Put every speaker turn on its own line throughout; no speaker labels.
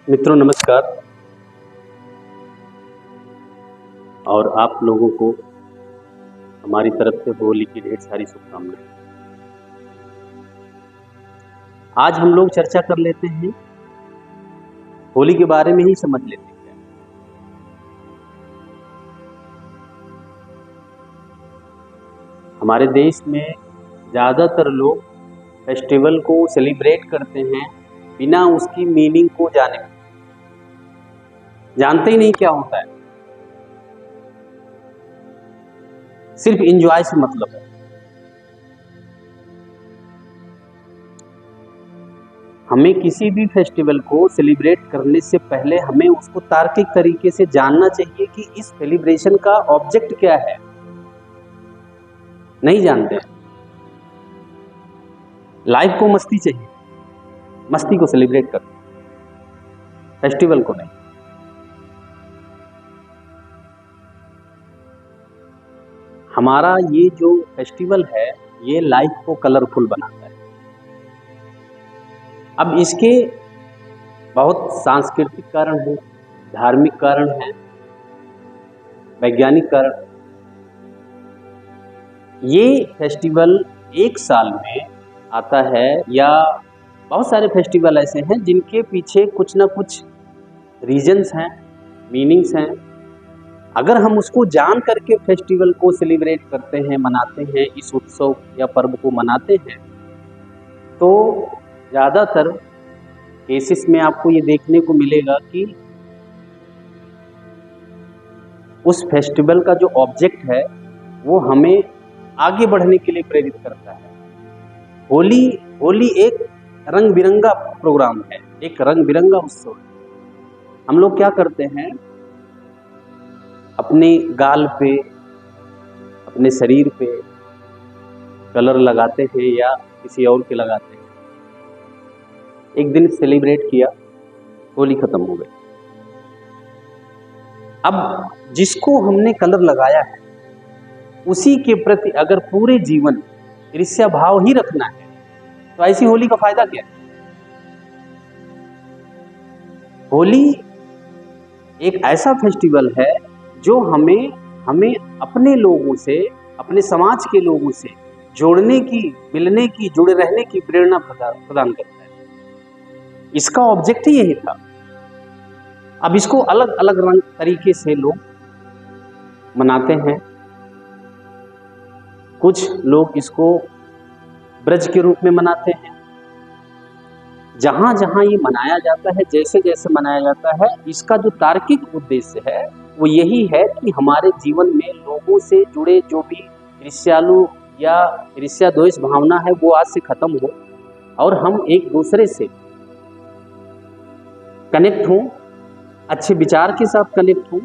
मित्रों नमस्कार। और आप लोगों को हमारी तरफ से होली की ढेर सारी शुभकामनाएं। आज हम लोग चर्चा कर लेते हैं, होली के बारे में ही समझ लेते हैं। हमारे देश में ज़्यादातर लोग फेस्टिवल को सेलिब्रेट करते हैं बिना उसकी मीनिंग को जाने, जानते ही नहीं क्या होता है, सिर्फ एंजॉय से मतलब है। हमें किसी भी फेस्टिवल को सेलिब्रेट करने से पहले हमें उसको तार्किक तरीके से जानना चाहिए कि इस सेलिब्रेशन का ऑब्जेक्ट क्या है। नहीं जानते, लाइफ को मस्ती चाहिए, मस्ती को सेलिब्रेट कर, फेस्टिवल को नहीं। हमारा ये जो फेस्टिवल है ये लाइफ को कलरफुल बनाता है। अब इसके बहुत सांस्कृतिक कारण हैं, धार्मिक कारण हैं, वैज्ञानिक कारण। ये फेस्टिवल एक साल में आता है, या बहुत सारे फेस्टिवल ऐसे हैं जिनके पीछे कुछ ना कुछ रीजंस हैं, मीनिंग्स हैं। अगर हम उसको जान करके फेस्टिवल को सेलिब्रेट करते हैं, मनाते हैं, इस उत्सव या पर्व को मनाते हैं, तो ज़्यादातर केसेस में आपको ये देखने को मिलेगा कि उस फेस्टिवल का जो ऑब्जेक्ट है वो हमें आगे बढ़ने के लिए प्रेरित करता है। होली एक रंग बिरंगा प्रोग्राम है, एक रंग बिरंगा उत्सव है। हम लोग क्या करते हैं, अपने गाल पे, अपने शरीर पे कलर लगाते हैं या किसी और के लगाते हैं। एक दिन सेलिब्रेट किया, होली खत्म हो गई। अब जिसको हमने कलर लगाया है उसी के प्रति अगर पूरे जीवन ईर्ष्या भाव ही रखना है तो ऐसी होली का फायदा क्या है। होली एक ऐसा फेस्टिवल है जो हमें अपने लोगों से, अपने समाज के लोगों से जोड़ने की, मिलने की, जुड़े रहने की प्रेरणा प्रदान करता है। इसका ऑब्जेक्ट ही यही था। अब इसको अलग अलग रंग तरीके से लोग मनाते हैं। कुछ लोग इसको ब्रज के रूप में मनाते हैं। जहां जहां ये मनाया जाता है, जैसे जैसे मनाया जाता है, इसका जो तार्किक उद्देश्य है वो यही है कि हमारे जीवन में लोगों से जुड़े जो भी ईर्ष्यालु या ईर्ष्या द्वेष भावना है वो आज से खत्म हो और हम एक दूसरे से कनेक्ट हों, अच्छे विचार के साथ कनेक्ट हों।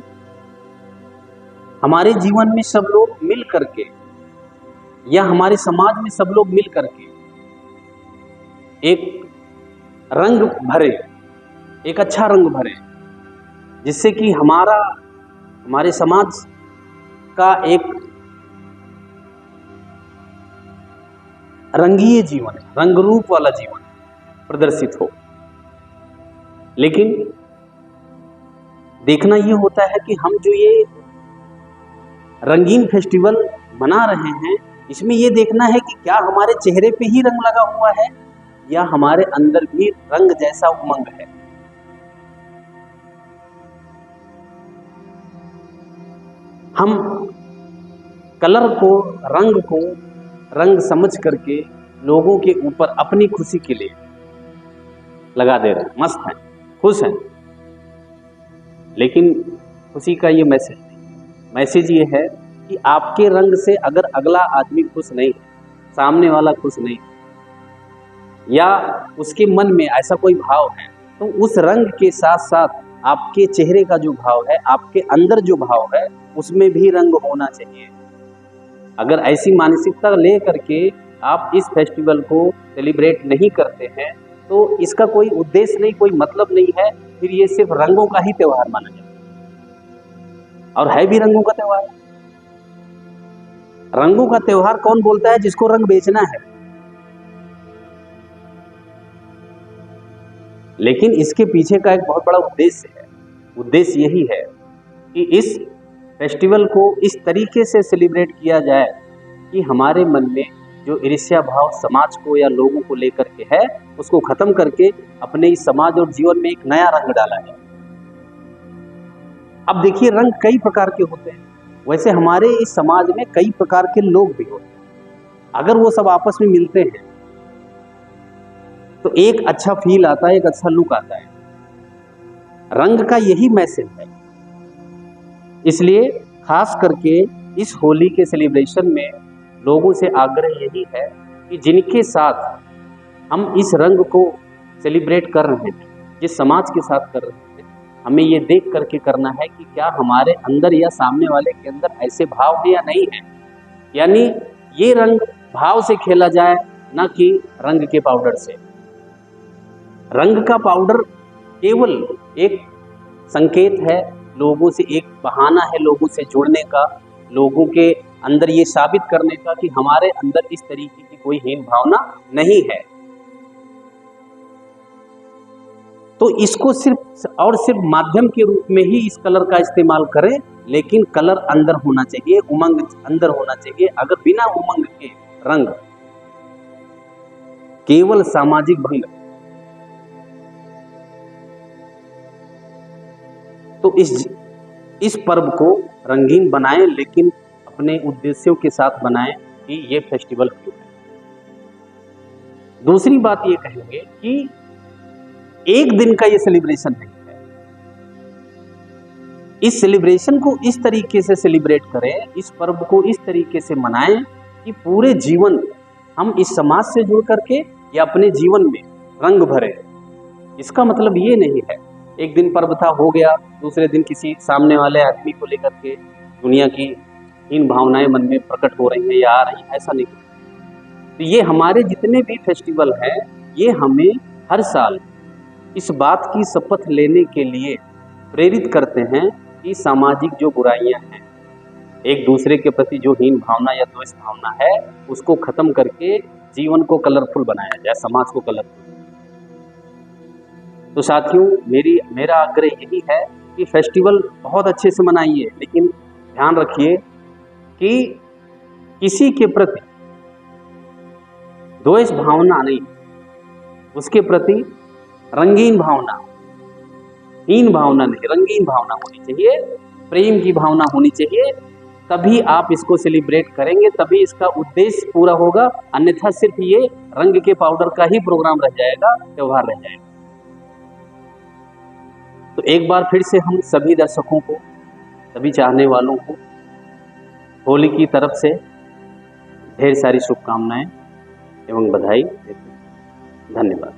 हमारे जीवन में सब लोग मिल करके या हमारे समाज में सब लोग मिल करके एक रंग भरे, एक अच्छा रंग भरे, जिससे कि हमारे समाज का एक रंगीय जीवन, रंग रूप वाला जीवन प्रदर्शित हो। लेकिन देखना ये होता है कि हम जो ये रंगीन फेस्टिवल मना रहे हैं, इसमें ये देखना है कि क्या हमारे चेहरे पे ही रंग लगा हुआ है या हमारे अंदर भी रंग जैसा उमंग है। हम कलर को, रंग समझ करके लोगों के ऊपर अपनी खुशी के लिए लगा दे रहे हैं, मस्त हैं, खुश हैं। लेकिन खुशी का ये मैसेज ये है कि आपके रंग से अगर अगला आदमी खुश नहीं है, सामने वाला खुश नहीं है, या उसके मन में ऐसा कोई भाव है, तो उस रंग के साथ साथ आपके चेहरे का जो भाव है, आपके अंदर जो भाव है, उसमें भी रंग होना चाहिए। अगर ऐसी मानसिकता ले करके आप इस फेस्टिवल को सेलिब्रेट नहीं करते हैं तो इसका कोई उद्देश्य नहीं, कोई मतलब नहीं है। फिर ये सिर्फ रंगों का ही त्योहार माना जाता है, और है भी रंगों का त्योहार। रंगों का त्योहार कौन बोलता है? जिसको रंग बेचना है। लेकिन इसके पीछे का एक बहुत बड़ा उद्देश्य है। उद्देश्य यही है कि इस फेस्टिवल को इस तरीके से सेलिब्रेट किया जाए कि हमारे मन में जो ईर्ष्या भाव समाज को या लोगों को लेकर के है, उसको खत्म करके अपने इस समाज और जीवन में एक नया रंग डाला जाए। अब देखिए, रंग कई प्रकार के होते हैं। वैसे हमारे इस समाज में कई प्रकार के लोग भी होते हैं। अगर वो सब आपस में मिलते हैं तो एक अच्छा फील आता है, एक अच्छा लुक आता है। रंग का यही मैसेज है। इसलिए खास करके इस होली के सेलिब्रेशन में लोगों से आग्रह यही है कि जिनके साथ हम इस रंग को सेलिब्रेट कर रहे हैं, जिस समाज के साथ कर रहे हैं, हमें ये देख करके करना है कि क्या हमारे अंदर या सामने वाले के अंदर ऐसे भाव है या नहीं है। यानी ये रंग भाव से खेला जाए, ना कि रंग के पाउडर से। रंग का पाउडर केवल एक संकेत है, लोगों से एक बहाना है, लोगों से जुड़ने का, लोगों के अंदर ये साबित करने का कि हमारे अंदर इस तरीके की कोई हीन भावना नहीं है। तो इसको सिर्फ और सिर्फ माध्यम के रूप में ही इस कलर का इस्तेमाल करें, लेकिन कलर अंदर होना चाहिए, उमंग अंदर होना चाहिए। अगर बिना उमंग के रंग केवल सामाजिक भंग, तो इस पर्व को रंगीन बनाएं, लेकिन अपने उद्देश्यों के साथ बनाएं कि ये फेस्टिवल क्यों है। दूसरी बात ये कहेंगे कि एक दिन का ये सेलिब्रेशन नहीं है। इस सेलिब्रेशन को इस तरीके से सेलिब्रेट करें, इस पर्व को इस तरीके से मनाएं कि पूरे जीवन हम इस समाज से जुड़ करके या अपने जीवन में रंग भरें। इसका मतलब ये नहीं है एक दिन पर्व था, हो गया, दूसरे दिन किसी सामने वाले आदमी को लेकर के दुनिया की इन भावनाएं मन में प्रकट हो रही हैं या आ रही हैं, ऐसा नहीं। तो ये हमारे जितने भी फेस्टिवल हैं, ये हमें हर साल इस बात की शपथ लेने के लिए प्रेरित करते हैं कि सामाजिक जो बुराइयां हैं, एक दूसरे के प्रति जो हीन भावना या द्वेष भावना है, उसको खत्म करके जीवन को कलरफुल बनाया जाए, समाज को कलरफुल। तो साथियों, मेरा आग्रह यही है कि फेस्टिवल बहुत अच्छे से मनाइए, लेकिन ध्यान रखिए कि किसी के प्रति द्वेष भावना नहीं, उसके प्रति रंगीन भावना, हीन भावना नहीं, रंगीन भावना होनी चाहिए, प्रेम की भावना होनी चाहिए। तभी आप इसको सेलिब्रेट करेंगे, तभी इसका उद्देश्य पूरा होगा। अन्यथा सिर्फ ये रंग के पाउडर का ही प्रोग्राम रह जाएगा, त्योहार रह जाएगा। तो एक बार फिर से हम सभी दर्शकों को, सभी चाहने वालों को होली की तरफ से ढेर सारी शुभकामनाएं एवं बधाई देते हैं। धन्यवाद।